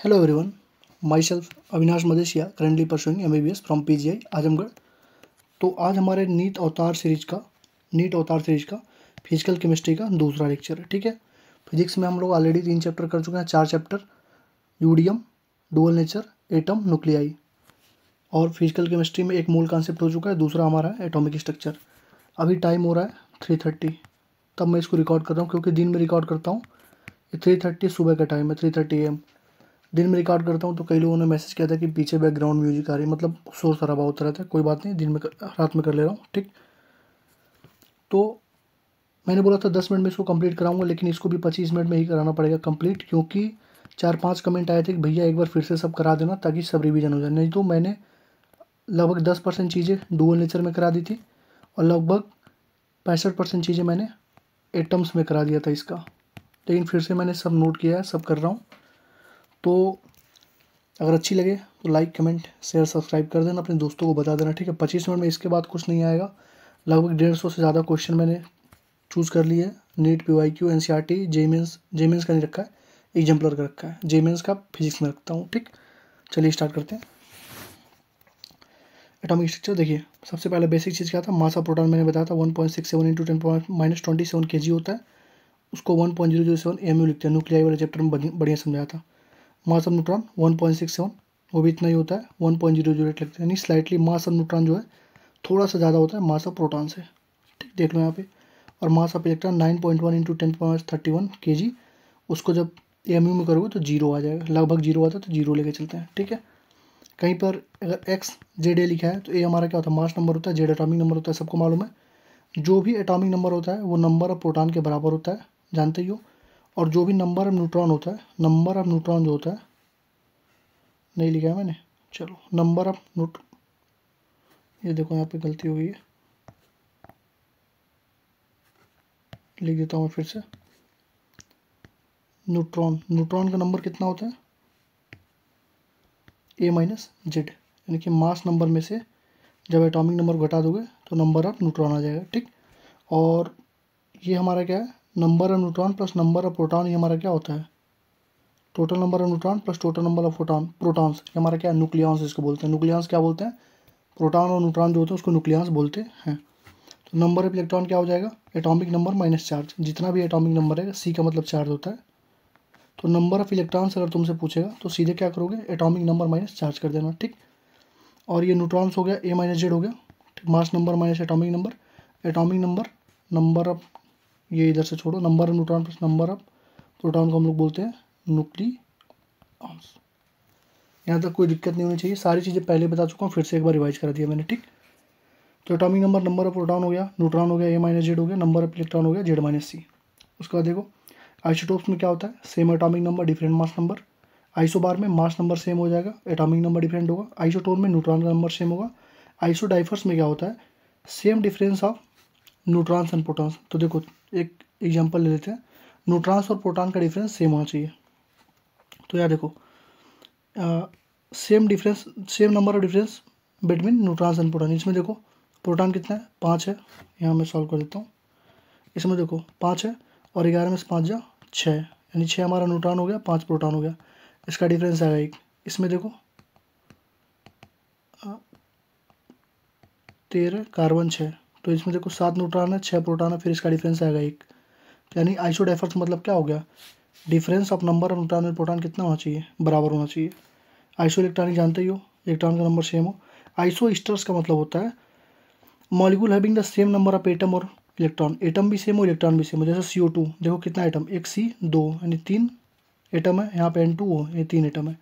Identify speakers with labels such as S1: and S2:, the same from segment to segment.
S1: Hello everyone, myself Avinash Madeshiya currently pursuing MBBS from PGI Azamgarh. तो आज हमारे नीट अवतार सीरीज का फिजिकल केमिस्ट्री का दूसरा लेक्चर है। ठीक है, फिजिक्स में हम लोग ऑलरेडी 3 चैप्टर कर चुके हैं, 4 चैप्टर, यूडियम, डुअल नेचर, एटम, न्यूक्लियाई। और फिजिकल केमिस्ट्री में एक मूल कॉन्सेप्ट हो चुका है, दूसरा हमारा है एटॉमिक स्ट्रक्चर। अभी टाइम हो रहा है 3:30, तब मैं इसको रिकॉर्ड कर रहा हूँ क्योंकि दिन में रिकॉर्ड करता हूँ। 3:30 सुबह का टाइम है, 3:30 AM। दिन में रिकॉर्ड करता हूँ तो कई लोगों ने मैसेज किया था कि पीछे बैकग्राउंड म्यूजिक आ रही है, मतलब शोर शराबा होता रहता है। कोई बात नहीं, रात में कर ले रहा हूँ। ठीक, तो मैंने बोला था 10 मिनट में इसको कंप्लीट कराऊंगा, लेकिन इसको भी 25 मिनट में ही कराना पड़ेगा कंप्लीट, क्योंकि 4-5 कमेंट आए थे कि भैया एक बार फिर से सब करा देना ताकि सब रिवीजन हो जाए। नहीं तो मैंने लगभग 10% चीज़ें डुअल नेचर में करा दी थी और लगभग 65% चीज़ें मैंने एटम्स में करा दिया था इसका, लेकिन फिर से मैंने सब नोट किया है, सब कर रहा हूँ। तो अगर अच्छी लगे तो लाइक, कमेंट, शेयर, सब्सक्राइब कर देना, अपने दोस्तों को बता देना। ठीक है, 25 मिनट में इसके बाद कुछ नहीं आएगा। लगभग 150 से ज़्यादा क्वेश्चन मैंने चूज़ कर लिए। नीट, PYQ, NCERT, जेमेंस का नहीं रखा है, एग्जाम्पलर का रखा है। जेमेंस का फिजिक्स में रखता हूँ। ठीक, चलिए स्टार्ट करते हैं। एटॉमिक स्ट्रक्चर देखिए, सबसे पहले बेसिक चीज़ क्या था, मास ऑफ प्रोटॉन मैंने बताया था 1.67 × 10⁻⁻27 kg होता है। उसको 1.007 mu लिखते हैं, न्यूक्लियाई वाले चैप्टर में बढ़िया समझाया था। मास ऑफ न्यूट्रॉन 1.67, वो भी इतना ही होता है, 1.008 लिखते हैं, यानी स्लाइटली मास ऑफ न्यूट्रॉन जो है थोड़ा सा ज़्यादा होता है मास ऑफ प्रोटॉन से। ठीक, देख लो यहाँ पे। और मास ऑफ इलेक्ट्रॉन 9.1 × 10⁻31 kg। उसको जब mu में करोगे तो जीरो आ जाएगा, लगभग जीरो आता है, तो जीरो लेके चलते हैं। ठीक है, कहीं पर अगर XZA लिखा है तो A हमारा क्या होता है, मास नंबर होता है, Z एटॉमिक नंबर होता है, सबको मालूम है। जो भी एटॉमिक नंबर होता है वो नंबर ऑफ प्रोटॉन के बराबर होता है, जानते ही हो। और जो भी नंबर ऑफ न्यूट्रॉन होता है, नंबर ऑफ न्यूट्रॉन जो होता है, नहीं लिखा है मैंने, चलो नंबर ऑफ ये देखो यहाँ पे गलती हो गई है, लिख देता हूँ मैं फिर से। न्यूट्रॉन का नंबर कितना होता है, A-Z, यानी कि मास नंबर में से जब एटॉमिक नंबर घटा दोगे तो नंबर ऑफ न्यूट्रॉन आ जाएगा। ठीक, और ये हमारा क्या है, number of neutron plus number of proton, ये हमारा क्या होता है, total number of neutron plus total number of protons, ये हमारा क्या है, न्यूक्लियॉन्स इसको बोलते हैं। न्यूक्लियॉन्स क्या बोलते हैं, प्रोटॉन और न्यूट्रॉन जो होते हैं उसको न्यूक्लियॉन्स बोलते हैं। तो नंबर ऑफ इलेक्ट्रॉन क्या हो जाएगा, एटॉमिक नंबर माइनस चार्ज। जितना भी एटॉमिक नंबर है, C का मतलब चार्ज होता है, तो नंबर ऑफ इलेक्ट्रॉन्स अगर तुमसे पूछेगा तो सीधे क्या करोगे, एटॉमिक नंबर माइनस चार्ज कर देना। ठीक, और ये न्यूट्रॉन्स हो गया, A-Z हो गया। ठीक, mass number minus atomic number, number of, ये इधर से छोड़ो, number of neutron plus number of proton को हम लोग बोलते हैं न्यूक्लियॉन्स। यहाँ तक कोई दिक्कत नहीं होनी चाहिए, सारी चीज़ें पहले बता चुका हूँ, फिर से एक बार रिवाइज करा दिया मैंने। ठीक, तो atomic number, number of proton हो गया, न्यूट्रॉन हो गया, A-Z हो गया, नंबर ऑफ इलेक्ट्रॉन हो गया Z-C। उसके बाद देखो आइसोटोप्स में क्या होता है, same atomic number different mass number. Isobar में मास नंबर सेम हो जाएगा, एटॉमिक नंबर डिफरेंट होगा। आइसोटोन में न्यूट्रॉन का नंबर सेम होगा। आइसोडाइफर्स में क्या होता है, same difference of neutrons and protons. तो देखो एक एग्जांपल ले लेते हैं, न्यूट्रॉन्स और प्रोटॉन का डिफरेंस सेम होना चाहिए। तो यार देखो, same number of difference between neutrons and proton. इसमें देखो प्रोटॉन कितना है, 5 है, यहाँ मैं सॉल्व कर देता हूँ। इसमें देखो 5 है और 11 में से 5 जा 6, यानी 6 हमारा न्यूट्रॉन हो गया, 5 प्रोटॉन हो गया। इसका डिफरेंस आएगा 1। इसमें देखो 13, कार्बन 6, तो इसमें देखो 7 न्यूट्रॉन है, 6 प्रोटॉन है, फिर इसका डिफरेंस आएगा 1। यानी आइसोडाइफर्स मतलब क्या हो गया, difference of number of neutron और प्रोटॉन कितना होना चाहिए, बराबर होना चाहिए। आइसो इलेक्ट्रॉनिक जानते ही हो, इलेक्ट्रॉन का नंबर सेम हो। आइसो ईस्टर्स का मतलब होता है molecule having the same number of atom और इलेक्ट्रॉन। एटम भी सेम हो, इलेक्ट्रॉन भी सेम हो। जैसे CO2 देखो कितना एटम, 1 C 2, यानी 3 एटम है। यहाँ पे N2 हो, ये 3 एटम है।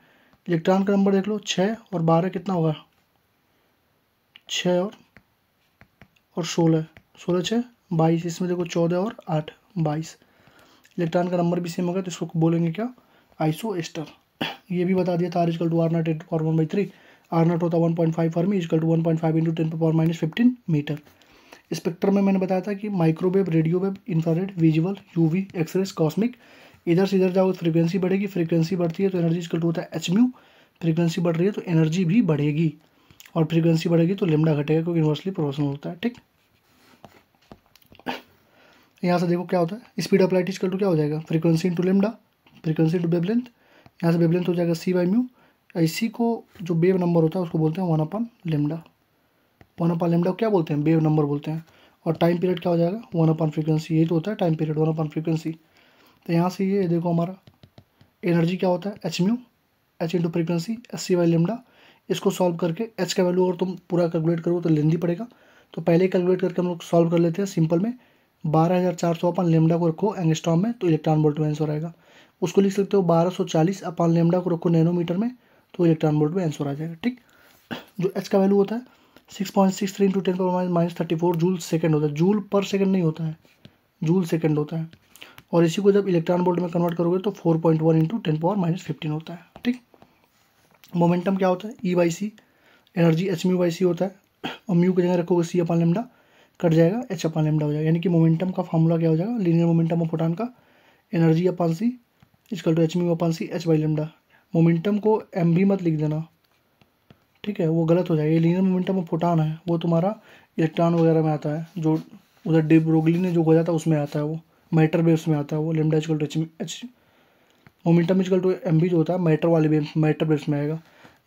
S1: इलेक्ट्रॉन का नंबर देख लो 6 और 12 कितना होगा, 6 और 16, 16 6 22। इसमें देखो 14 और 8 22। इलेक्ट्रॉन का नंबर भी सेम होगा, तो इसको बोलेंगे क्या, आइसो एस्टर। ये भी बता दिया था, R = R0 × 1/3। R0 होता है 1.5 फर्मी, = 1.5 × 10⁻⁻15 मीटर। स्पेक्ट्रम में मैंने बताया था कि microwave, radiowave, infrared, visible, UV, X rays, cosmic. इधर से इधर जाओ तो फ्रीक्वेंसी बढ़ेगी, फ्रीक्वेंसी बढ़ती है तो एनर्जी = होता है h𝛎। फ्रीक्वेंसी बढ़ रही है तो एनर्जी भी बढ़ेगी, और फ्रीक्वेंसी बढ़ेगी तो लेमडा घटेगा, क्योंकि इन्वर्सली प्रोपोर्शनल होता है। ठीक, यहाँ से देखो क्या होता है, स्पीड ऑफ लाइट = क्या हो जाएगा, frequency into lambda, frequency into wavelength, यहाँ से वेवलेंथ हो जाएगा सी बाई म्यू। इसी को जो वेव नंबर होता है उसको बोलते हैं 1/λ। 1/λ क्या बोलते हैं, वेव नंबर बोलते हैं। और टाइम पीरियड क्या हो जाएगा, 1/फ्रीक्वेंसी। यही तो होता है टाइम पीरियड, 1/फ्रीक्वेंसी। तो यहाँ से ये देखो हमारा एनर्जी क्या होता है, h mu, H into frequency, SC/λ। इसको सॉल्व करके एच का वैल्यू अगर तुम पूरा कैलकुलेट करो तो लेंदी पड़ेगा, तो पहले कैलकुलेट करके हम लोग सॉल्व कर लेते हैं सिंपल में। 12,400/λ को रखो एंगस्ट्रॉम में तो इलेक्ट्रॉन वोल्ट में आंसर आएगा। उसको लिख सकते हो 1240/λ को रखो नैनोमीटर में तो इलेक्ट्रॉन वोल्ट में आंसर आ जाएगा। ठीक, जो एच का वैल्यू होता है 6.63 इंटू 10⁻⁻34 जूल सेकेंड होता है। जूल पर सेकेंड नहीं होता है, जूल सेकेंड होता है। और इसी को जब इलेक्ट्रॉन वोल्ट में कन्वर्ट करोगे तो 4.1 इंटू 10⁻⁻15 होता है। ठीक, मोमेंटम क्या होता है, E/c, एनर्जी hμ/c होता है। और म्यू की जगह रखोगे C/λ, कट जाएगा h/λ हो जाएगा। यानी कि मोमेंटम का फार्मूला क्या हो जाएगा, लीनियर मोमेंटम ऑफ फोटॉन का energy upon c equal to hμ/c h/λ। Momentum को एम भी मत लिख देना, ठीक है, वो गलत हो जाएगा। ये लीनियर मोमेंटम ऑफ फोटॉन है, वो तुम्हारा इलेक्ट्रॉन वगैरह में आता है, जो उधर डे ब्रोगली ने जो खोजा था उसमें आता है, वो मैटर वेव्स में आता है। वो lambda equal to h momentum equal to m v जो होता है मैटर वाले वेव्स, मैटर वेव्स में आएगा।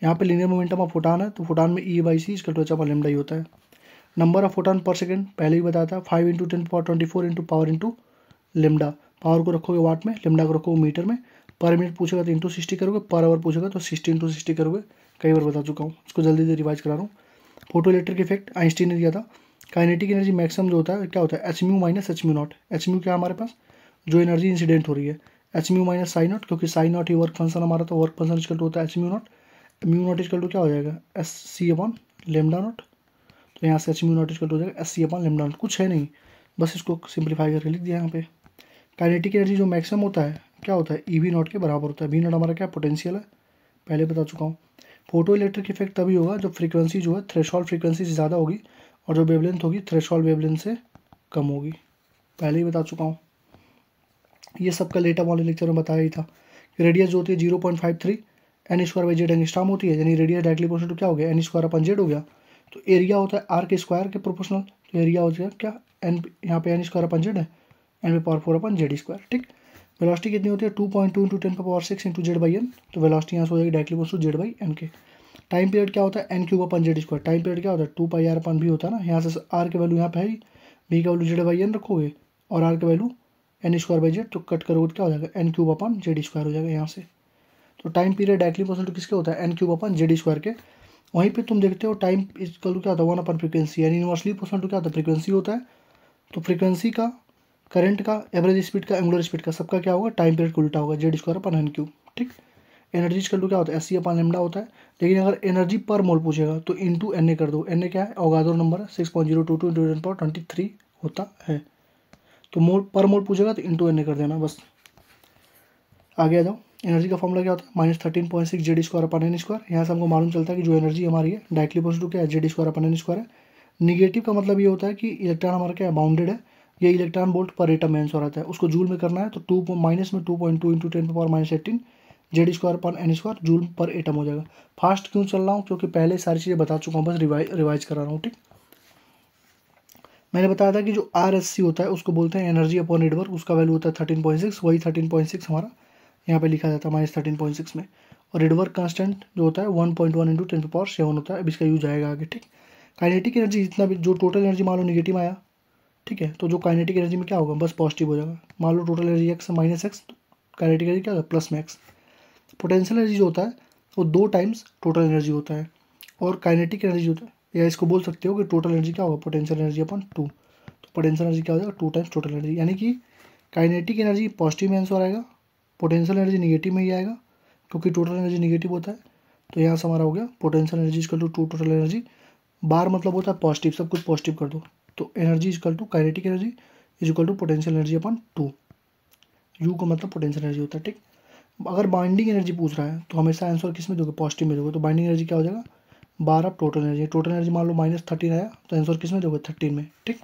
S1: यहाँ पे लीनियर मोमेंटम ऑफ फोटॉन है तो फोटॉन में E/c इक्वल टू h/λ ही होता है। नंबर ऑफ फोटॉन पर सेकंड पहले ही बताया था, 5 into 10⁻24 into power into lambda. Power को रखोगे वाट में, लेमडा को रखोगे मीटर में। पर मिनट पूछेगा तो इंटू 60 करोगे, पर आवर पूछेगा तो 60 इंटू 60 करोगे। कई बार बता चुका हूँ, इसको जल्दी से रिवाइज करा रहा हूँ। फोटो इलेक्ट्रिक इफेक्ट आइंस्टीन ने दिया था। काइनेटिक एनर्जी मैक्सिमम जो होता है क्या होता है, h mu minus h mu not. H mu क्या हमारे पास, जो एनर्जी इंसिडेंट हो रही है, h mu minus psi not, क्योंकि साई नॉट ही वर्क फंक्शन हमारा, तो वर्क फंक्शन इक्वल टू होता है h mu not. Mu not equal to क्या हो जाएगा, SC/λ नॉट। तो यहाँ से h mu not equal to हो जाएगा SC/λ नॉट। कुछ है नहीं, बस इसको सिंप्लीफाई करके लिख दिया यहाँ पे। काइनेटिक एनर्जी जो मैक्सिमम होता है क्या होता है, EV नॉट के बराबर होता है। V नॉट हमारा क्या पोटेंशियल है, पहले बता चुका हूँ। फोटो इलेक्ट्रिक इफेक्ट तभी होगा जब फ्रीक्वेंसी जो है थ्रेशोल्ड फ्रीक्वेंसी से ज़्यादा होगी और जो वेवलेंथ होगी थ्रेशोल्ड वेवलेंथ से कम होगी, पहले ही बता चुका हूँ। ये सबका लेटर वाले लेक्चर में बताया ही था कि रेडियस जो होती है 0.53 n² एंगस्ट्रॉम होती है, यानी रेडियस डायरेक्टली प्रोपोर्शनल टू क्या हो गया, n² हो गया। तो एरिया होता है R के स्क्वायर के प्रोपोर्शनल, तो एरिया हो जाएगा क्या, n, यहाँ पे n² है, n⁴/z²। ठीक, वेलोसिटी कितनी होती है 2.2 इंटू 10⁻6 इंटू z/n। तो वेलोसिटी यहाँ से हो जाएगी डायरेक्टली प्रोपोर्शनल z/n के। टाइम पीरियड क्या होता है n³ टाइम पीरियड क्या होता है 2πr/v होता है ना। यहाँ से r के वैल्यू यहाँ पे है, v का वैल्यू z/n रखोगे और r का वैल्यू n²/z, तो कट करोगे तो क्या हो जाएगा n³ हो जाएगा यहाँ से। तो time period directly proportional to किसके होता है n³ के। वहीं पे तुम देखते हो टाइम इक्वल टू क्या होता है 1/फ्रीक्वेंसी, यानी इनवर्सली प्रोपोर्शनल टू क्या होता है फ्रीक्वेंसी होता है। तो फ्रीक्वेंसी का, करंट का, एवरेज स्पीड का, एंगुलर स्पीड का, सबका क्या होगा टाइम पीरियड को उल्टा होगा, Z²/n³। ठीक, एनर्जी इक्वल टू क्या होता है SC/λ होता है। लेकिन अगर एनर्जी पर मोल पूछेगा तो इंटू Na कर दो। Na क्या है, अवोगाद्रो नंबर है, 6.022 इंटू 10⁻23 होता है। तो मोल पर मोल पूछेगा तो इंटू Na कर देना बस। आगे आ जाओ, एनर्जी का फॉर्मूला क्या होता है -13.6 Z²/n²। यहाँ से हमको मालूम चलता है कि जो एनर्जी हमारी है डायरेक्टली प्रोपोर्शनल टू क्या है Z²/n² है। निगेटिव का मतलब ये होता है कि इलेक्ट्रॉन हमारा क्या है बाउंडेड है, ये इलेक्ट्रॉन वोल्ट पर एटम में आंसर आता है। उसको जूल में करना है तो 2.2 इंटू 10⁻18 Z²/n² जूल पर एटम हो जाएगा। फास्ट क्यों चल रहा हूँ, क्योंकि पहले सारी चीज़ें बता चुका हूँ, बस रिवाइज करा रहा हूँ। ठीक, मैंने बताया था कि जो RSC होता है उसको बोलते हैं एनर्जी अपॉन नेटवर्क, उसका वैल्यू होता है 13.6। वही 13.6 हमारा यहाँ पे लिखा जाता है -13.6 में। और रेडवर्क कांस्टेंट जो होता है 1.1 इंटू 10⁻7 होता है। अब इसका यूज आएगा आगे। ठीक, काइनेटिक एनर्जी जितना भी, जो टोटल एनर्जी मान लो निगेटिव आया, ठीक है, तो जो काइनेटिक एनर्जी में क्या होगा बस पॉजिटिव हो जाएगा। मान लो टोटल एनर्जी x -x, तो काइनेटिक एनर्जी क्या होगा प्लस में x। पोटेंशियल एनर्जी जो होता है वो 2 टाइम्स टोटल एनर्जी होता है। और काइनेटिक एनर्जी होता है, या इसको बोल सकते हो कि टोटल एनर्जी क्या होगा पोटेंशियल एनर्जी अपॉन 2। तो पोटेंशियल एनर्जी क्या हो जाएगा 2 टाइम्स टोटल एनर्जी। यानी कि काइनेटिक एनर्जी पॉजिटिव में आंसर आएगा, पोटेंशियल एनर्जी निगेटिव में ही आएगा, क्योंकि टोटल एनर्जी निगेटिव होता है। तो यहाँ से हमारा हो गया potential energy equal to total energy. Bar मतलब होता है पॉजिटिव, सब कुछ पॉजिटिव कर दो। तो energy equal to kinetic energy is equal to potential energy upon 2। U का मतलब पोटेंशियल एनर्जी होता है। ठीक, अगर बाइंडिंग एनर्जी पूछ रहा है तो हमेशा आंसर किस में दोगे पॉजिटिव में दोगे। तो बाइंडिंग एनर्जी क्या हो जाएगा bar of total energy. Total energy मान लो -13 आया तो आंसर किस में दोगे 13 में। ठीक,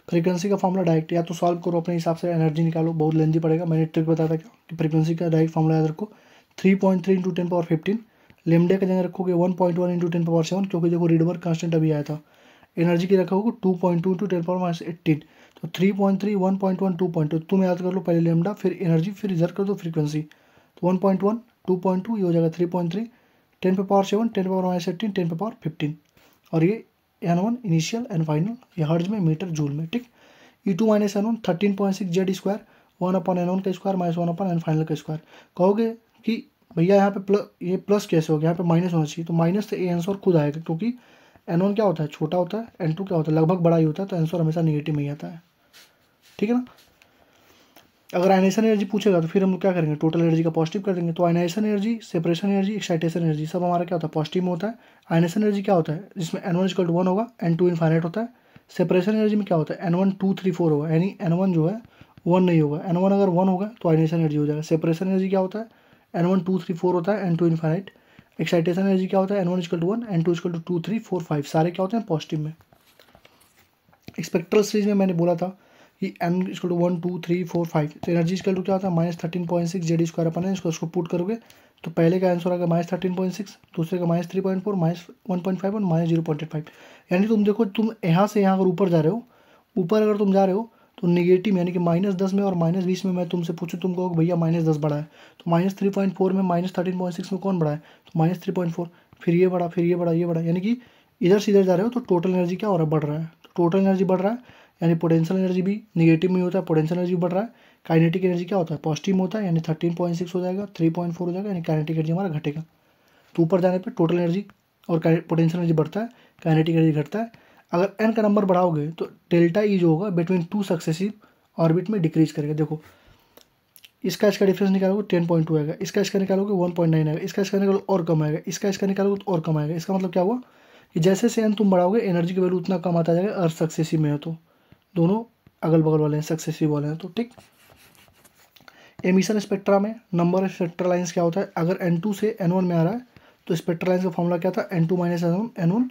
S1: फ्रीक्वेंसी का फॉर्मूला डायरेक्ट या तो सॉल्व करो अपने हिसाब से, एनर्जी निकालो, बहुत लेंदी पड़ेगा। मैंने ट्रिक बताया था कि फ्रीक्वेंसी का डायरेक्ट फॉर्मूला याद रखो 3.3 इंटू 10⁻15। लेमडे का जगह रखोगे 1.1 इंटू 10⁻7, क्योंकि देखो रिडवर्क कांस्टेंट अभी आया था। एनर्जी की रखोगे 2.2 इंटू 10⁻18। तो 3.3, 1.1, 2.2 तुम याद कर लो पहले लेमडा, फिर एनर्जी, फिर इधर कर दो फ्रीक्वेंसी। तो 1.1, 2.2, ये हो जाएगा 3.3, 10 पे पावर 7, 10 पे पावर -18, 10 पे पावर 15, और ये N1 इनिशियल एंड फाइनल, ये हर्ट्ज में, मीटर जूल में, ठीक। E2 minus N1 13.6 Z square, 1/N1 का स्क्वायर माइनस 1/N फाइनल का स्क्वायर। कहोगे कि भैया यहाँ पे ये प्लस कैसे हो गया, यहाँ पे माइनस होना चाहिए, तो माइनस से ये आंसर खुद आएगा, क्योंकि N1 क्या होता है, छोटा होता है, N2 क्या होता है, लगभग बड़ा ही होता है, तो आंसर हमेशा निगेटिव में ही आता है, ठीक है ना। अगर आयनाइजेशन एनर्जी पूछेगा तो फिर हम क्या करेंगे, टोटल एनर्जी का पॉजिटिव कर देंगे। तो ionization energy, separation energy, excitation energy सब हमारा क्या होता है, पॉजिटिव में होता है। आयनाइजेशन एनर्जी क्या होता है, जिसमें N1 = 1 होगा, N2 इनफाइनाइट होता है। सेपरेशन एनर्जी में क्या होता है, N1 2 3 4 होगा, यानी N1 जो है 1 नहीं होगा, N1 अगर 1 होगा तो आयनाइजेशन एनर्जी हो जाएगा। सेपरेशन एनर्जी क्या होता है, N1 2 3 4 होता है, N2 इनफाइनाइट। एक्साइटेशन एनर्जी क्या होता है, N1 = 1, N2 = 2 3 4 5, सारे क्या होते हैं, पॉजिटिव में। स्पेक्ट्रल सीरीज में मैंने बोला था कि n = 1 2 3 4 5, तो एनर्जी इक्वल टू क्या होता है, -13.6 जेड स्क्वायर अपन है, इसको पुट करोगे तो पहले का आंसर आएगा -13.6, दूसरे का -3.4, -1.5 और -0.85। यानी तुम देखो, तुम यहाँ से यहाँ अगर ऊपर जा रहे हो, ऊपर अगर तुम जा रहे हो तो निगेटिव, यानी कि -10 में और -20 में मैं तुमसे पूछूं, तुम कहो भैया -10 बढ़ा है, तो -3.4 में -13.6 में कौन बढ़ा है, तो -3.4, फिर ये बढ़ा, फिर ये बढ़ा, ये बढ़ा, यानी कि इधर से इधर जा रहे हो तो टोटल एनर्जी क्या हो रहा है, बढ़ रहा है। तो टोटल एनर्जी बढ़ रहा है, यानी पोटेंशियल एनर्जी भी निगेटिव में होता है, पोटेंशियल एनर्जी बढ़ रहा है। काइनेटिक एनर्जी क्या होता है, पॉजिटिव में होता है, यानी 13.6 हो जाएगा, 3.4 हो जाएगा, यानी काइनेटिक एनर्जी हमारा घटेगा। तो ऊपर जाने पे टोटल एनर्जी और पोटेंशियल एनर्जी बढ़ता है, काइनेटिक एनर्जी घटता है। अगर n का नंबर बढ़ाओगे तो डेल्टा ई जो होगा बिटवीन 2 सक्सेसिव ऑर्बिट में डिक्रीज करेगा। देखो, इसका डिफरेंस निकालोगे 10.2 आएगा, इसका निकालोगे 1.9 आएगा, इसका निकालोगे और कम आएगा, इसका निकालोगे तो और कम आएगा। इसका मतलब क्या हुआ कि जैसे से n तुम बढ़ाओगे एनर्जी की वैल्यू उतना कम आता जाएगा, अर्थ सक्सेसिव में हो तो, दोनों अगल बगल वाले हैं, सक्सेसिव वाले हैं, तो ठीक। एमिशन स्पेक्ट्रा में नंबर ऑफ स्पेक्ट्रल लाइन्स क्या होता है, अगर N2 से N1 में आ रहा है तो स्पेक्ट्रल लाइन्स का फॉर्मूला क्या था, N2 - N1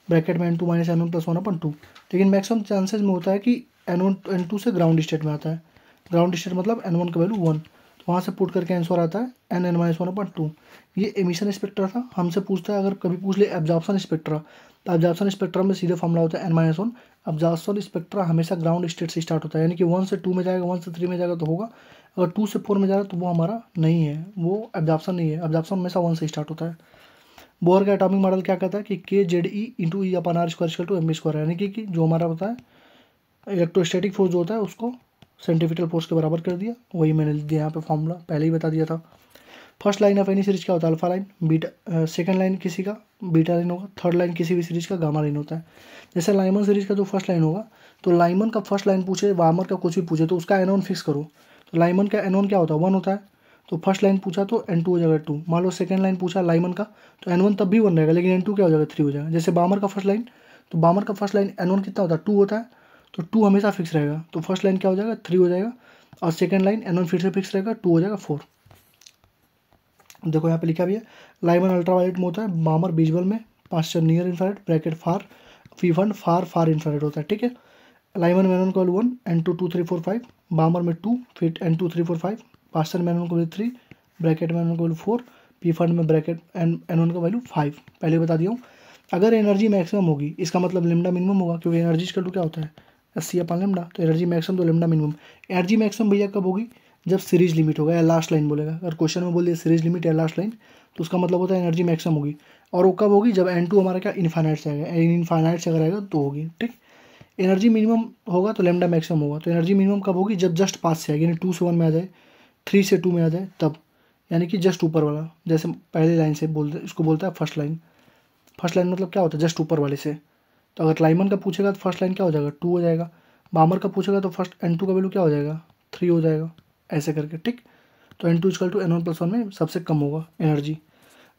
S1: ब्रैकेट में N2 - N1 + 1/2। लेकिन मैक्सिमम चांसेस में होता है कि N2 से ग्राउंड स्टेट में आता है। ग्राउंड स्टेट मतलब N1 का वैल्यू 1, तो वहाँ से पुट करके आंसर आता है N - 1/2। ये एमिशन स्पेक्ट्रा था। हमसे पूछता है, अगर कभी पूछ ले एब्जॉर्प्शन स्पेक्ट्रा, तो एब्जॉर्प्शन स्पेक्ट्रा में सीधे फॉर्मूला होता है N - 1। एब्जॉर्प्शन स्पेक्ट्रा हमेशा ग्राउंड स्टेट से स्टार्ट होता है, यानी कि 1 से 2 में जाएगा, 1 से 3 में जाएगा तो होगा, अगर 2 से 4 में जा रहा है तो वो हमारा नहीं है, वो एब्जॉर्प्शन नहीं है। एब्जॉर्प्शन हमेशा 1 से स्टार्ट होता है। बोर का एटॉमिक मॉडल क्या कहता है कि KZe × E/r² mv², यानी कि जो हमारा होता है इलेक्ट्रोस्टैटिक फोर्स जो होता है उसको सेंट्रीफ्यूगल फोर्स के बराबर कर दिया, वही मैंने लिख दिया यहाँ पे फॉर्मूला, पहले ही बता दिया था। First line of any series क्या होता है, alpha line, beta, second line किसी का बीटा लाइन होगा, थर्ड लाइन किसी भी सीरीज का गामा लाइन होता है। जैसे लाइमन सीरीज का जो फर्स्ट लाइन होगा, तो लाइमन का फर्स्ट लाइन पूछे, वार्मर का कुछ भी पूछे, तो उसका N1 फिक्स करो। तो लाइमन का N1 क्या होता है, 1 होता है, तो फर्स्ट लाइन पूछा तो N2 हो जाएगा 2। मान लो सेकंड लाइन पूछा लाइमन का, तो N1 तब भी 1 रहेगा, लेकिन N2 क्या हो जाएगा, 3 हो जाएगा। जैसे बामर का फर्स्ट लाइन, तो बामर का फर्स्ट लाइन N1 कितना होता है, 2 होता है, तो 2 हमेशा फिक्स रहेगा, तो फर्स्ट लाइन क्या हो जाएगा, 3 हो जाएगा, और सेकंड लाइन N1 फिर से फिक्स रहेगा, 2 हो जाएगा 4। देखो यहाँ पे लिखा भी है, लाइमन अल्ट्रावायलेट में होता है, बामर विजुअल में, पास्चर नियर इंफ्रारेड ब्रैकेट फार, फीफंड फार इंफ्रारेड होता है, ठीक है। लाइमन में N1 को 1, N2 2 3 4 5, बामर में 2, फिर N2 3 4 5, पास्चर में N1 को 3, ब्रैकेट में N1 को 4, फीफंड में ब्रैकेट N1 का वैल्यू 5, पहले बता दिया हूँ। अगर एनर्जी मैक्सिमम होगी, इसका मतलब लेमडा मिनिमम होगा, क्योंकि एनर्जी इक्वल टू क्या होता है, SC/λ, तो एनर्जी मैक्सिमम तो लेमडा मिनिमम। एनर्जी मैक्सिमम भैया कब होगी, जब सीरीज लिमिट होगा या लास्ट लाइन बोलेगा। अगर क्वेश्चन में बोल दिया सीरीज लिमिट या लास्ट लाइन, तो उसका मतलब होता है एनर्जी मैक्सिमम होगी, और वो कब होगी, जब N2 हमारा क्या इनफाइनाइट से आएगा, इनफाइनाइट से अगर आएगा तो होगी, ठीक। एनर्जी मिनिमम होगा तो लेमडा मैक्सिमम होगा, तो एनर्जी मिनिमम कब होगी, जब जस्ट पास से आएगी, यानी 2 से 1 में आ जाए, 3 से 2 में आ जाए तब, यानी कि जस्ट ऊपर वाला, जैसे पहले लाइन से बोलते इसको बोलता है फर्स्ट लाइन। फर्स्ट लाइन मतलब क्या होता है, जस्ट ऊपर वाले से। तो अगर लाइमन का पूछेगा तो फर्स्ट लाइन क्या हो जाएगा, 2 हो जाएगा। बामर का पूछेगा तो फर्स्ट N2 का वैल्यू क्या हो जाएगा, 3 हो जाएगा, ऐसे करके, ठीक। तो N2 = N1 + 1 में सबसे कम होगा एनर्जी।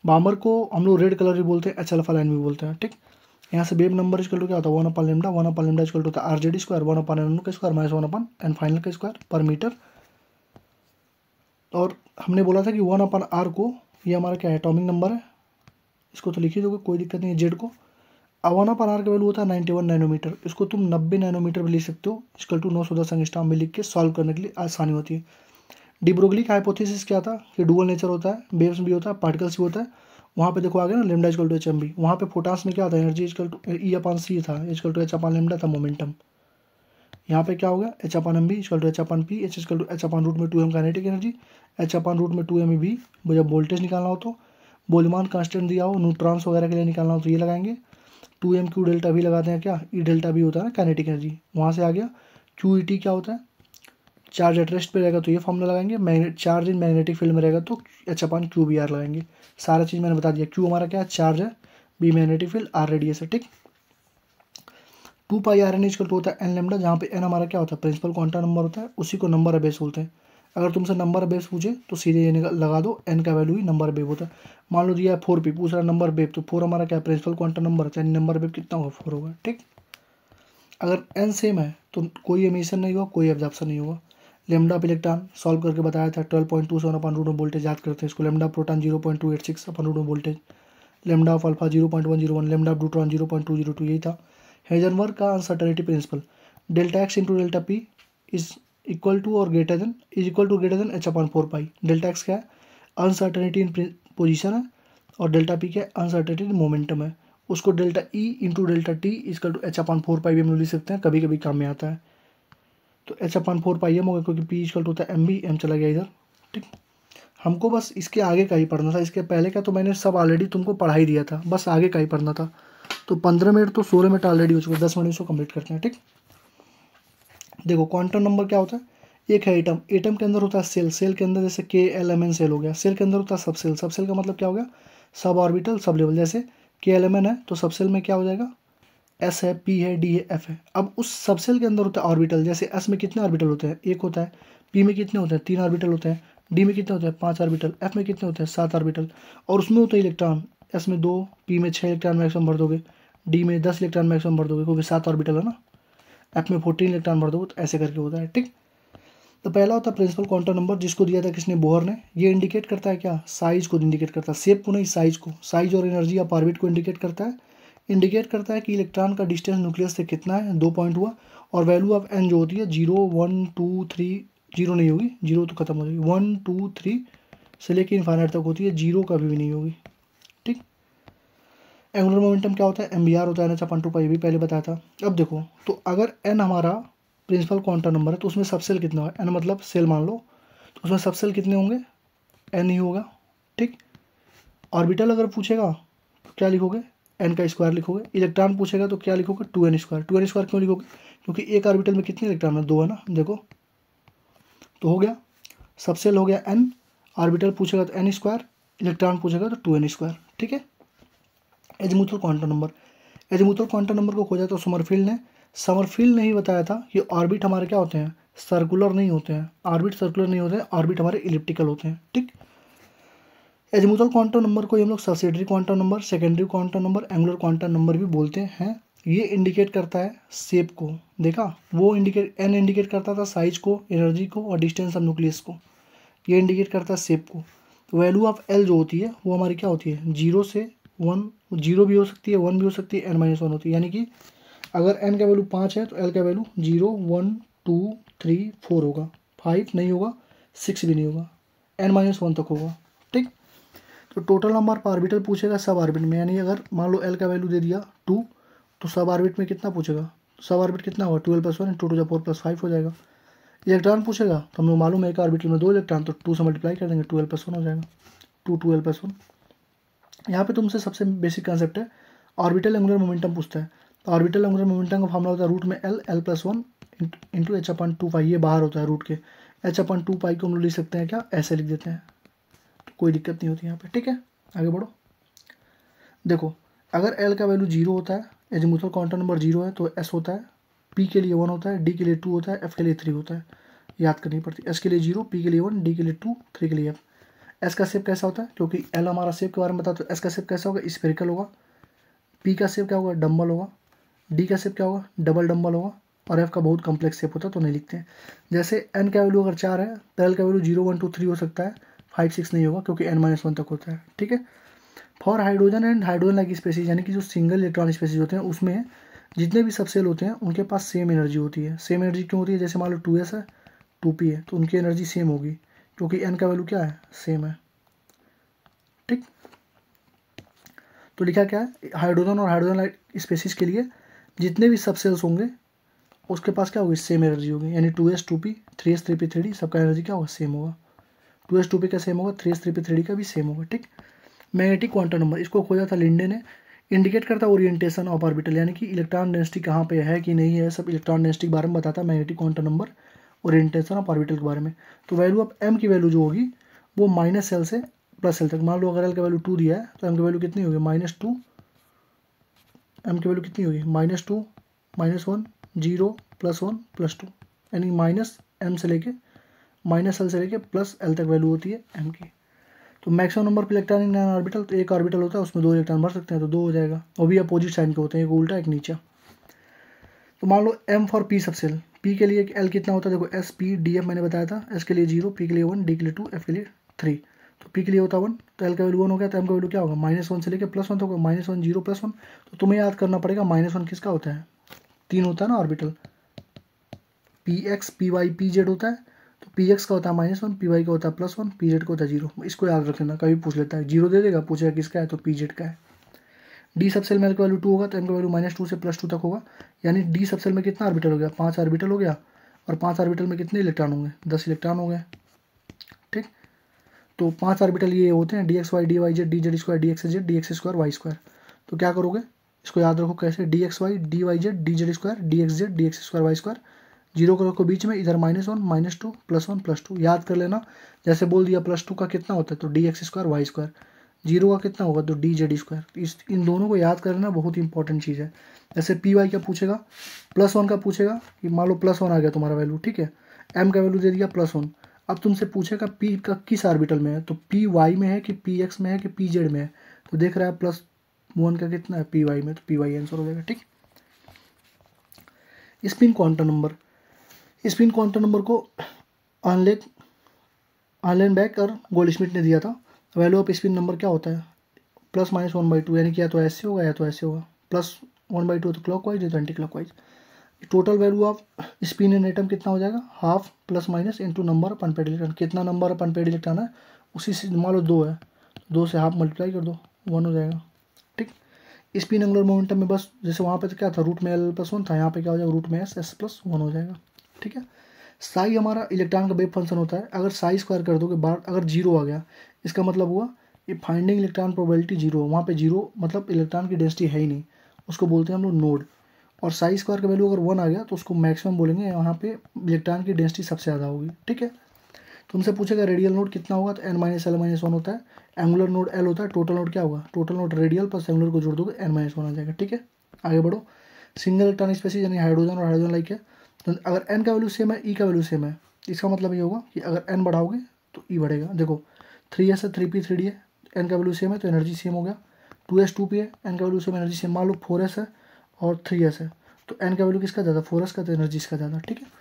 S1: बामर को हम लोग रेड कलर भी बोलते हैं, H-अल्फा लाइन भी बोलते हैं, ठीक। यहाँ से वेव नंबर इक्वल टू क्या होता है, 1/λ, 1/λ इक्वल टू होता है RZ², 1/N1 का स्क्वायर माइनस 1/N फाइनल का स्क्वायर पर मीटर। और हमने बोला था कि 1/r को, ये हमारा क्या है, एटॉमिक नंबर है, इसको तो लिख ही दोगे, कोई दिक्कत नहीं है। जेड को 1/r का वैल्यू होता है 91 नैनोमीटर, इसको तुम 90 नैनोमीटर भी लिख सकते हो, इक्वल टू 910 एंगस्ट्रॉम में लिख के सॉल्व करने के लिए आसानी होती है। डी ब्रोगली का हाइपोथेसिस क्या था कि डुअल नेचर होता है, वेव्स भी होता है, पार्टिकल्स भी होता है। वहाँ पे देखो आ गया ना, लेमडा इक्वल टू HMB, वहाँ पे फोटास में क्या था, एनर्जी इक्वल टू E/c था, इक्वल टू H/λ था मोमेंटम। यहाँ पे क्या हो गया, h upon m v equal to h upon p, h equal to h upon root में 2m kinetic energy, h upon root में 2m बी। जब वोल्टेज निकालना हो तो बोल्ट्जमान कांस्टेंट दिया हो, न्यूट्रॉन्स वगैरह के लिए निकालना हो तो ये लगाएंगे, 2m क्यू डेल्टा भी लगाते हैं, क्या ई डेल्टा भी होता है ना काइनेटिक एनर्जी, वहाँ से आ गया। क्यू ई टी क्या होता है, चार्ज एट रेस्ट पे रहेगा तो ये फॉर्मूला लगाएंगे, magnet charge in magnetic field में रहेगा तो h upon q b r लगाएंगे। सारा चीज़ मैंने बता दिया। क्यू हमारा क्या है, चार्ज है, b magnetic field, r radius है, ठीक। 2 pi r n equal to होता है एन लेमडा, जहाँ पे एन हमारा क्या होता है, प्रिंसिपल क्वांटम नंबर होता है, उसी को नंबर बेस बोलते हैं। अगर तुमसे नंबर बेस पूछे तो सीधे ये लगा दो, एन का वैल्यू ही नंबर बेब होता है। मान लो दिया है 4 पी, पूछ रहा नंबर बेब, तो 4 हमारा क्या है, प्रिंसिपल क्वांटम नंबर है, नंबर बेब कितना होगा, 4 होगा, ठीक। अगर एन सेम है तो कोई एमिशन नहीं होगा, कोई एब्जॉर्प्शन नहीं होगा। लेमडा ऑफ इलेक्ट्रॉन सॉल्व करके बताया था, 12.27 अपन रूट में वोल्टेज याद करते हैं इसको। लेमडा प्रोटॉन 0.286 अपन रूट में voltage, lambda of alpha 0.101, lambda of neutron 0.202, यही था हेजनबर्ग का uncertainty principle. Delta x into delta p is equal to और ग्रेटर देन एच अपन 4 पाई। डेल्टा एक्स क्या है, अनसर्टेनिटी इन पोजिशन है, और delta P क्या है, अनसर्टेनिटी इन मोमेंटम है। उसको delta E into delta T equal to h upon 4 pi भी हम लोग लिख सकते हैं, कभी कभी काम में आता है। तो एच अपन 4 पाई एम होगा, क्योंकि पी इजकल टू होता है एम बी, एम चला गया इधर, ठीक। हमको बस इसके आगे का ही पढ़ना था, इसके पहले का तो मैंने सब ऑलरेडी तुमको पढ़ा ही दिया था, बस आगे का ही पढ़ना था। तो 15 मिनट तो 16 मिनट ऑलरेडी हो चुके, 10 मिनट इसको कंप्लीट करते हैं, ठीक। देखो क्वांटम नंबर क्या होता है, एक है एटम, एटम के अंदर होता है सेल, सेल के अंदर जैसे के एल एम एन सेल हो गया, सेल के अंदर होता है सब सेल, सब सेल का मतलब क्या हो गया, सब ऑर्बिटल सब लेवल। जैसे के एल एम एन है तो सब सेल में क्या हो जाएगा, एस है, पी है, डी है, एफ है। अब उस सब सेल के अंदर होता है ऑर्बिटल, जैसे एस में कितने ऑर्बिटल होते हैं, एक होता है, पी में कितने होते हैं, 3 ऑर्बिटल होते हैं, डी में कितने होते हैं, 5 ऑर्बिटल, एफ में कितने होते हैं, 7 ऑर्बिटल, और उसमें होता है इलेक्ट्रॉन, एस में 2, पी में 6 इलेक्ट्रॉन मैक्सिमम भर दोगे, डी में 10 इलेक्ट्रॉन मैक्सिमम भर दोगे, क्योंकि 7 ऑर्बिटल है ना, एफ में 14 इलेक्ट्रॉन भर दोगे, तो ऐसे करके होता है, ठीक। तो पहला होता है प्रिंसिपल क्वांटम नंबर, जिसको दिया था किसने, बोहर ने। ये इंडिकेट करता है क्या, साइज को इंडिकेट करता है, शेप को नहीं, साइज को, साइज और एनर्जी ऑफ ऑर्बिट को इंडिकेट करता है। इंडिकेट करता है कि इलेक्ट्रॉन का डिस्टेंस न्यूक्लियस से कितना है, 2 पॉइंट हुआ, और वैल्यू ऑफ एन जो होती है 0, 1, 2, 3, 0 नहीं होगी, 0 तो खत्म हो जाएगी, 1, 2, 3 से लेकर इन्फाइनाइट तक होती है, 0 कभी भी नहीं होगी, ठीक। एंगुलर मोमेंटम क्या होता है, एम बी आर होता है, एन अपन 2 पाई भी पहले बताया था। अब देखो, तो अगर एन हमारा प्रिंसिपल क्वांटम नंबर है तो उसमें सबसेल कितना है, एन मतलब सेल मान लो, तो उसमें सबसेल कितने होंगे, एन ही होगा, ठीक। ऑर्बिटल अगर पूछेगा तो क्या लिखोगे, एन का स्क्वायर लिखोगे। इलेक्ट्रॉन पूछेगा तो क्या लिखोगे, 2n स्क्वायर। 2n स्क्वायर क्यों लिखोगे, क्योंकि एक ऑर्बिटल में कितने इलेक्ट्रॉन है, 2 है ना, देखो तो हो गया, सबसेल हो गया एन, ऑर्बिटल पूछेगा तो एन स्क्वायर, इलेक्ट्रॉन पूछेगा तो 2n स्क्वायर, ठीक है। Azimuthal quantum number, azimuthal quantum number को खोजा तो समरफील्ड ने, समरफील्ड ने ही बताया था कि ऑर्बिट हमारे क्या होते हैं, सर्कुलर नहीं होते हैं, ऑर्बिट सर्कुलर नहीं होते हैं, ऑर्बिट हमारे इलिप्टिकल होते हैं, ठीक। एजीमुथल क्वांटम नंबर को हम लोग subsidiary quantum number, secondary quantum number, angular quantum number भी बोलते हैं। ये इंडिकेट करता है शेप को, देखा, वो इंडिकेट, एन इंडिकेट करता था साइज को, एनर्जी को, और डिस्टेंस ऑफ न्यूक्लियस को। ये इंडिकेट करता है शेप को। वैल्यू ऑफ एल जो होती है वो हमारी क्या होती है, 0 से 1, 0 भी हो सकती है, 1 भी हो सकती है, n-1 होती है। यानी कि अगर n का वैल्यू 5 है तो l का वैल्यू 0, 1, 2, 3, 4 होगा, 5 नहीं होगा, 6 भी नहीं होगा, n-1 तक होगा, ठीक। तो टोटल नंबर पर ऑर्बिटल पूछेगा सब ऑर्बिट में, यानी अगर मान लो l का वैल्यू दे दिया 2, तो सब ऑर्बिट में कितना पूछेगा, सब ऑर्बिट कितना होगा, 12 + 1 × 2 ^ 4 + 5 हो जाएगा। इलेक्ट्रॉन पूछेगा तो हम लोग मालूम है एक ऑर्बिटल में 2 इलेक्ट्रॉन, तो 2 से मल्टीप्लाई कर देंगे, 12 + 1 हो जाएगा, 2 12 + 1। यहाँ पे तुमसे सबसे बेसिक कंसेप्ट है, ऑर्बिटल एंगुलर मोमेंटम पूछता है। तो ऑर्बिटल एंगुलर मोमेंटम का फार्मूला होता है रूट में एल, l+1 इंटू एच अपन 2 पाई, ये बाहर होता है रूट के, एच अपन 2 पाई को हम लोग लिख सकते हैं क्या, ऐसे लिख देते हैं, तो कोई दिक्कत नहीं होती यहाँ पे, ठीक है। आगे बढ़ो, देखो अगर एल का वैल्यू 0 होता है, एजीमुथल क्वांटम नंबर 0 है, तो एस होता है, पी के लिए 1 होता है, डी के लिए 2 होता है, एफ के लिए 3 होता है, याद करनी पड़ती है। एस के लिए 0, पी के लिए 1, डी के लिए 2, 3 के लिए एफ। एस का शेप कैसा होता है, क्योंकि एल हमारा शेप के बारे में बता, तो एस का शेप कैसा होगा, स्फेरिकल होगा। पी का शेप क्या होगा, डम्बल होगा। डी का शेप क्या होगा, डबल डम्बल होगा। और एफ का बहुत कॉम्प्लेक्स शेप होता है तो नहीं लिखते हैं। जैसे एन का वैल्यू अगर 4 है तो एल का वैल्यू 0, 1, 2, 3 हो सकता है, 5, 6 नहीं होगा, क्योंकि n-1 तक होता है, ठीक है। For hydrogen and hydrogen like species, यानी कि जो सिंगल इलेक्ट्रॉन स्पेसीज होते हैं उसमें जितने भी सबसेल होते हैं उनके पास सेम एनर्जी होती है। सेम एनर्जी क्यों होती है, जैसे मान लो 2s है, 2p है, तो उनकी एनर्जी सेम होगी, क्योंकि n का वैल्यू क्या है, सेम है, ठीक। तो लिखा क्या है, हाइड्रोजन और हाइड्रोजन लाइक स्पेसीज के लिए जितने भी सबसेल्स होंगे उसके पास क्या होगी, सेम एनर्जी होगी, यानी 2s 2p 3s 3p 3d सबका एनर्जी क्या होगा, सेम होगा। 2s 2p का सेम होगा, 3s 3p 3d का भी सेम होगा, ठीक। मैग्नेटिक क्वांटम नंबर, इसको खोजा था लिंडे ने, इंडिकेट करता है ओरिएंटेशन ऑफ ऑर्बिटल, यानी कि इलेक्ट्रॉन डेंसिटी कहाँ पे है कि नहीं है, सब इलेक्ट्रॉन डेंसिटी के बारे में बताता है magnetic quantum number, orientation of orbital के बारे में। तो वैल्यू ऑफ एम की वैल्यू जो होगी वो -L से +L तक, मान लो अगर एल का वैल्यू 2 दिया है तो एम की वैल्यू कितनी होगी, -2, एम की वैल्यू कितनी होगी, -2 -1 0 +1 +2, यानी -M से लेके -L से लेके +L तक वैल्यू होती है एम की। तो maximum number of electron in an orbital, तो एक ऑर्बिटल होता है उसमें 2 इलेक्ट्रॉन भर सकते हैं, तो 2 हो जाएगा, वो भी अपोजिट साइन के होते हैं, एक उल्टा एक नीचा। तो मान लो M for P subshell, P के लिए एल कितना होता है, देखो एस पी डी एफ मैंने बताया था, एस के लिए 0, पी के लिए 1, डी के लिए 2, एफ के लिए 3। तो पी के लिए होता है 1, तो एल का वैल्यू 1 हो गया, तो एम का वैल्यू क्या होगा, -1 से लेकर +1 तक होगा, -1 0 +1। तो तुम्हें याद करना पड़ेगा -1 किसका होता है, 3 होता है ना orbital, p x p y p z होता है, तो पी एक्स का होता है -1, पी वाई का होता है +1, पी जेड का होता है 0। इसको याद रख लेना, कभी पूछ लेता है 0 दे देगा, पूछेगा किसका है तो पी जेड का है। डी सबसेल में एल का वैल्यू 2 होगा, तो एम का वैल्यू -2 से +2 तक होगा, यानी डी सबसेल में कितना ऑर्बिटल हो गया, 5 ऑर्बिटल हो गया, और 5 ऑर्बिटल में कितने इलेक्ट्रॉन होंगे, 10 इलेक्ट्रॉन हो गए, ठीक। तो 5 ऑर्बिटल ये होते हैं, d x y d y z d z square d x z d x square y square. तो क्या करोगे, इसको याद रखो कैसे, d x y d y z d z square d x z d x square y square, 0 को रखो बीच में, इधर -1 -2 +1 +2 याद कर लेना। जैसे बोल दिया +2 का कितना होता है तो d x square y square, 0 का कितना होगा तो डी जेड स्क्वायर। इस इन दोनों को याद करना बहुत इंपॉर्टेंट चीज़ है। जैसे पी वाई का पूछेगा, +1 का पूछेगा कि मान लो +1 आ गया तुम्हारा वैल्यू, ठीक है, एम का वैल्यू दे दिया +1। अब तुमसे पूछेगा पी का किस ऑर्बिटल में है, तो पी वाई में है कि पी एक्स में है कि पी जेड में है, तो देख रहा है +1 का कितना है पी वाई में, तो पी वाई आंसर हो जाएगा, ठीक। Spin quantum number, spin quantum number को आर्लेनबेक और गोल्डस्मिथ ने दिया था। वैल्यू ऑफ स्पिन नंबर क्या होता है, +-1/2, यानी कि या तो ऐसे होगा या तो ऐसे होगा, +1/2 तो क्लॉकवाइज है तो anti clockwise. Total value off spin इन एटम कितना हो जाएगा, half ± into number of unpaired electron, कितना नंबर ऑफ अनपेड इलेक्ट्रॉन है उसी से, मान लो 2 है, 2 से हाफ मल्टीप्लाई कर दो 1 हो जाएगा, ठीक। स्पिन एंगुलर मोमेंटम में बस जैसे वहाँ पे तो क्या था √L+1 था, यहाँ पे क्या हो जाएगा √S+1 हो जाएगा, ठीक है। साई हमारा इलेक्ट्रॉन का वेव फंक्शन होता है, अगर साई स्क्वायर कर दोगे बार अगर 0 आ गया, इसका मतलब हुआ ये फाइंडिंग इलेक्ट्रॉन प्रोबेबिलिटी 0, वहाँ पे 0 मतलब इलेक्ट्रॉन की डेंसिटी है ही नहीं, उसको बोलते हैं हम लोग नोड। और साई स्क्वायर का वैल्यू अगर 1 आ गया तो उसको मैक्सिमम बोलेंगे, वहाँ पे इलेक्ट्रॉन की डेंसिटी सबसे ज़्यादा होगी, ठीक है। तुमसे पूछेगा रेडियल नोड कितना होगा, तो n-L-1 होता है, एंगुलर नोड L होता है, टोटल नोड क्या होगा, total node radial plus angular को जोड़ दोगे n-1 आ जाएगा, ठीक है। आगे बढ़ो, सिंगल इलेक्ट्रॉन स्पेसीज यानी हाइड्रोजन और हाइड्रोजन लाइक है, तो अगर n का वैल्यू सेम है, E का वैल्यू सेम है, इसका मतलब ये होगा कि अगर n बढ़ाओगे तो E बढ़ेगा। देखो 3s है 3p 3d है, n का वैल्यू सेम है तो एनर्जी सेम हो गया, 2s 2p है, n का वैल्यू सेम एनर्जी सेम, मान लो 4s है और 3s है, तो n का वैल्यू किसका ज़्यादा, 4s का, तो एनर्जी इसका ज़्यादा, ठीक है।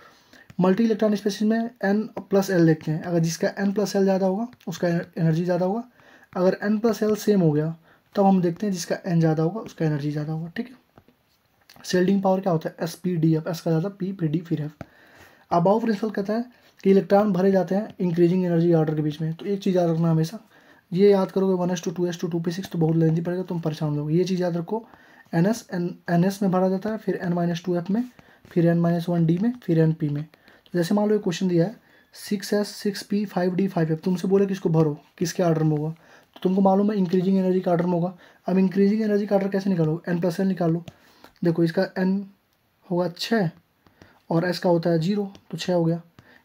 S1: मल्टी इलेक्ट्रॉन स्पेसिस में n+L देखते हैं, अगर जिसका n+L ज़्यादा होगा उसका एनर्जी ज़्यादा होगा, अगर n+L सेम हो गया तब हम देखते हैं जिसका n ज़्यादा होगा उसका एनर्जी ज़्यादा होगा, ठीक है। शेल्डिंग पावर क्या होता है, S/P/D/F, S का ज़्यादा, P फिर D फिर F। अबाउ प्रिंसिपल कहता है कि इलेक्ट्रॉन भरे जाते हैं इंक्रीजिंग एनर्जी ऑर्डर के बीच में, तो एक चीज़ याद रखना हमेशा, ये याद करोगे 1s2 2s2 2p6 तो बहुत लेंथी पड़ेगा, तुम परेशान होगे, ये चीज़ याद रखो, NS में भरा जाता है, फिर n-2f में, फिर n-1d में, फिर np में। तो जैसे मान लो एक क्वेश्चन दिया है 6s 6p 5d 5f, तुमसे बोले कि इसको भरो किसके ऑर्डर में होगा, तो तुमको मालूम है इंक्रीजिंग एनर्जी का ऑर्डर में होगा। अब इंक्रीजिंग एनर्जी का ऑर्डर कैसे निकालोगे, n+L निकाल लो, देखो इसका n होगा 6 और s का होता है 0 तो 6 हो गया,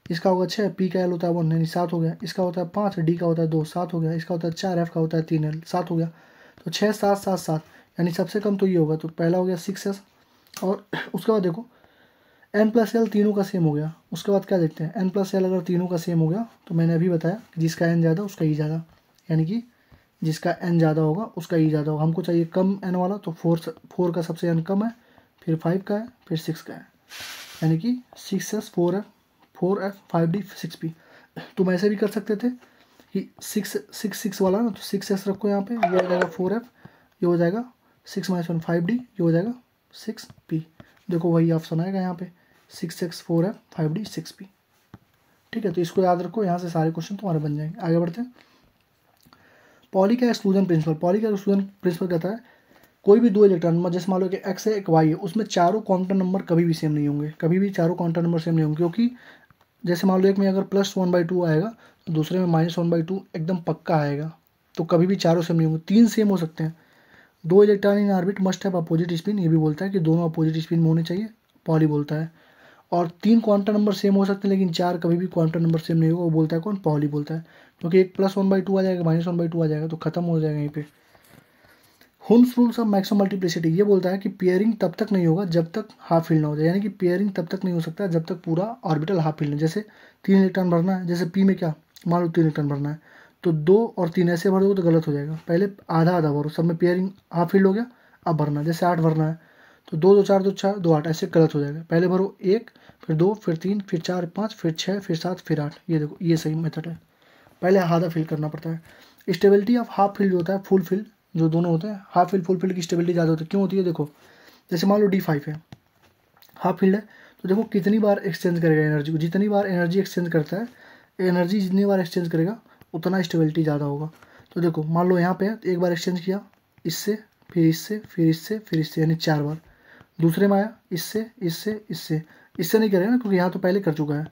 S1: इसका होगा 6, p का l होता है 1 यानी 7 हो गया, इसका होता है 5, d का होता है 2 7 हो गया, इसका होता है 4, f का होता है 3l 7 हो गया। तो 6 7 7 7 यानी सबसे कम तो ये होगा, तो पहला हो गया 6s, और उसके बाद देखो n+L तीनों का सेम हो गया, उसके बाद क्या देखते हैं n+L अगर तीनों का सेम हो गया तो मैंने अभी बताया कि जिसका n ज़्यादा उसका ई ज़्यादा, यानी कि जिसका n ज़्यादा होगा उसका ई ज़्यादा होगा। हमको चाहिए कम n वाला, तो 4 का सबसे n कम है, फिर 5 का है, फिर 6 का है, यानी कि 6s 4f 5d 6p। तुम ऐसे भी कर सकते थे कि 6 वाला ना, तो 6s रखो यहाँ पे, ये हो जाएगा 4f, ये हो जाएगा 6-1 5d, ये हो जाएगा 6p। देखो वही ऑप्शन आएगा यहाँ पे 6x 4f 5d 6p, ठीक है। तो इसको याद रखो, यहाँ से सारे क्वेश्चन तुम्हारे बन जाएंगे। आगे बढ़ते हैं, पॉली का एक्सक्लूजन प्रिंसिपल। पॉली का एक्सक्लूजन प्रिंसिपल कहता है कोई भी दो इलेक्ट्रॉन, जैसे मान लो कि एक्स है एक वाई है, उसमें चारों क्वांटम नंबर कभी भी सेम नहीं होंगे, कभी भी चारों क्वांटम नंबर सेम नहीं होंगे, क्योंकि जैसे मान लो एक में अगर +1/2 आएगा तो दूसरे में -1/2 एकदम पक्का आएगा, तो कभी भी चारों सेम नहीं होंगे। 3 सेम हो सकते हैं। 2 electron in orbit must have opposite spin, ये भी बोलता है कि दोनों अपोजिट स्पिन में होने चाहिए, पॉली बोलता है। और 3 क्वांटम नंबर सेम हो सकते हैं लेकिन 4 कभी भी क्वांटम नंबर सेम नहीं होगा, वो बोलता है कौन, पॉली बोलता है। क्योंकि एक +1/2 आ जाएगा, -1/2 आ जाएगा, तो खत्म हो जाएगा यहीं पे। हुम्स रूल्स ऑफ मैक्सिमम मल्टीप्लिसिटी, ये बोलता है कि पेयरिंग तब तक नहीं होगा जब तक हाफ फिल्ड ना हो जाए, यानी कि पेयरिंग तब तक नहीं हो सकता जब तक पूरा ऑर्बिटल हाफ फिल्ड नहीं। जैसे 3 इलेक्ट्रॉन भरना है, जैसे पी में क्या मान लो 3 इलेक्ट्रॉन भरना है, तो 2 और 3 ऐसे भर दो तो गलत हो जाएगा। पहले आधा आधा भरो, सब में पेयरिंग हाफ फिल्ड हो गया, अब भरना। जैसे 8 भरना है तो 2 2 4 2 4 2 8, ऐसे गलत हो जाएगा। पहले भरो 1, फिर 2, फिर 3, फिर 4 5, फिर 6, फिर 7, फिर 8। ये देखो ये सही मेथड है, पहले आधा फिल करना पड़ता है। स्टेबिलिटी ऑफ हाफ फील्ड होता है फुल फील्ड, जो दोनों होते हैं हाफ फील्ड फुल फील्ड की स्टेबिलिटी ज़्यादा होती है। क्यों होती है देखो, जैसे मान लो D5 है, हाफ फील्ड है, तो देखो कितनी बार एक्सचेंज करेगा एनर्जी को, जितनी बार एनर्जी एक्सचेंज करता है, एनर्जी जितनी बार एक्सचेंज करेगा उतना स्टेबिलिटी ज़्यादा होगा। तो देखो मान लो यहाँ पे एक बार एक्सचेंज किया इससे, फिर इससे, फिर इससे, फिर इससे, यानी 4 बार। दूसरे में आया इससे इससे इससे, इससे नहीं करेगा ना क्योंकि यहाँ तो पहले कर चुका है,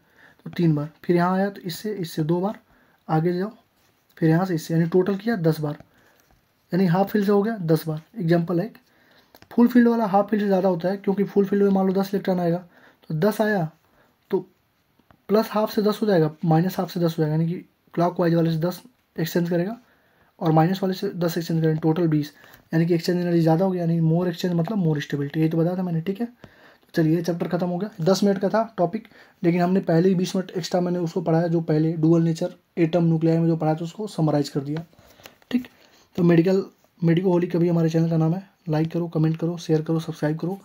S1: तो 3 बार। फिर यहाँ आया तो इससे इससे 2 बार, आगे जाओ, फिर यहाँ से इससे, यानी टोटल किया 10 बार, यानी हाफ फील्ड से हो गया 10 बार। एग्जाम्पल है, फुल फील्ड वाला हाफ फील्ड से ज़्यादा होता है, क्योंकि फुल फील्ड में मान लो 10 इलेक्ट्रॉन आएगा, तो 10 आया तो प्लस हाफ से 10 हो जाएगा, माइनस हाफ से 10 हो जाएगा, यानी कि क्लॉक वाइज वाले से 10 एक्सचेंज करेगा और माइनस वाले से 10 एक्सचेंज करेंगे, टोटल 20, यानी कि एक्सचेंज एनर्जी ज़्यादा हो गया, यानी मोर एक्सचेंज मतलब मोर स्टेबिलिटी। यही तो बताया था मैंने, ठीक है। तो चलिए ये चैप्टर खत्म हो गया, 10 मिनट का था टॉपिक, लेकिन हमने पहले ही 20 मिनट एक्स्ट्रा मैंने उसको पढ़ाया, जो पहले डुअल नेचर एटम न्यूक्लियर में जो पढ़ाया था उसको समराइज कर दिया, ठीक। तो मेडिको होली का भी हमारे चैनल का नाम है, लाइक करो, कमेंट करो, शेयर करो, सब्सक्राइब करो।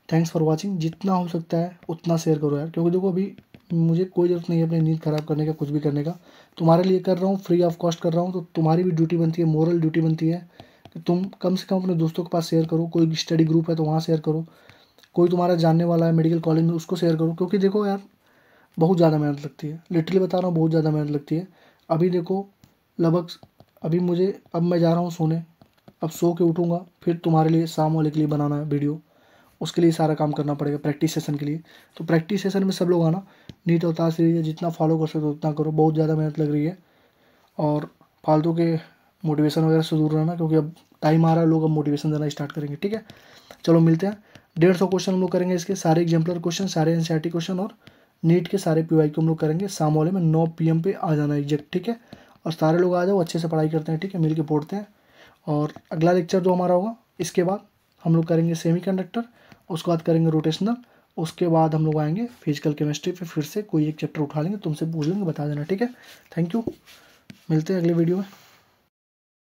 S1: Thanks for watching. जितना हो सकता है उतना शेयर करो यार, क्योंकि देखो अभी मुझे कोई ज़रूरत नहीं है अपनी नींद ख़राब करने का, कुछ भी करने का, तुम्हारे लिए कर रहा हूँ, फ्री ऑफ कॉस्ट कर रहा हूँ, तो तुम्हारी भी ड्यूटी बनती है, मोरल ड्यूटी बनती है कि तुम कम से कम अपने दोस्तों के पास शेयर करो। कोई स्टडी ग्रुप है तो वहाँ शेयर करो, कोई तुम्हारा जानने वाला है मेडिकल कॉलेज में उसको शेयर करो, क्योंकि देखो यार बहुत ज़्यादा मेहनत लगती है, लिटरली बता रहा हूँ, बहुत ज़्यादा मेहनत लगती है। अभी देखो लगभग अभी मुझे, अब मैं जा रहा हूँ सोने, अब सो के उठूँगा, फिर तुम्हारे लिए शाम वाले के लिए बनाना है वीडियो, उसके लिए सारा काम करना पड़ेगा प्रैक्टिस सेशन के लिए। तो प्रैक्टिस सेशन में सब लोग आना, नीट अवतार सीरीज जितना फॉलो कर सकते हो उतना करो, बहुत ज़्यादा मेहनत लग रही है। और फालतू के मोटिवेशन वगैरह से दूर रहना, क्योंकि अब टाइम आ रहा है, लोग अब मोटिवेशन देना स्टार्ट करेंगे, ठीक है। चलो मिलते हैं, 150 क्वेश्चन हम लोग करेंगे, इसके सारे एग्जाम्पलर क्वेश्चन, सारे एनसीईआरटी क्वेश्चन और नीट के सारे PYQ हम लोग करेंगे। शाम वाले में 9 PM पे आ जाना एग्जैक्ट, ठीक है। और सारे लोग आ जाओ, अच्छे से पढ़ाई करते हैं, ठीक है, मिल के पढ़ते हैं। और अगला लेक्चर जो हमारा होगा, इसके बाद हम लोग करेंगे सेमीकंडक्टर, उसके बाद करेंगे रोटेशनल, उसके बाद हम लोग आएंगे फिजिकल केमिस्ट्री पे, फिर से कोई एक चैप्टर उठा लेंगे, तुमसे पूछ लेंगे, बता देना, ठीक है। थैंक यू, मिलते हैं अगले वीडियो में।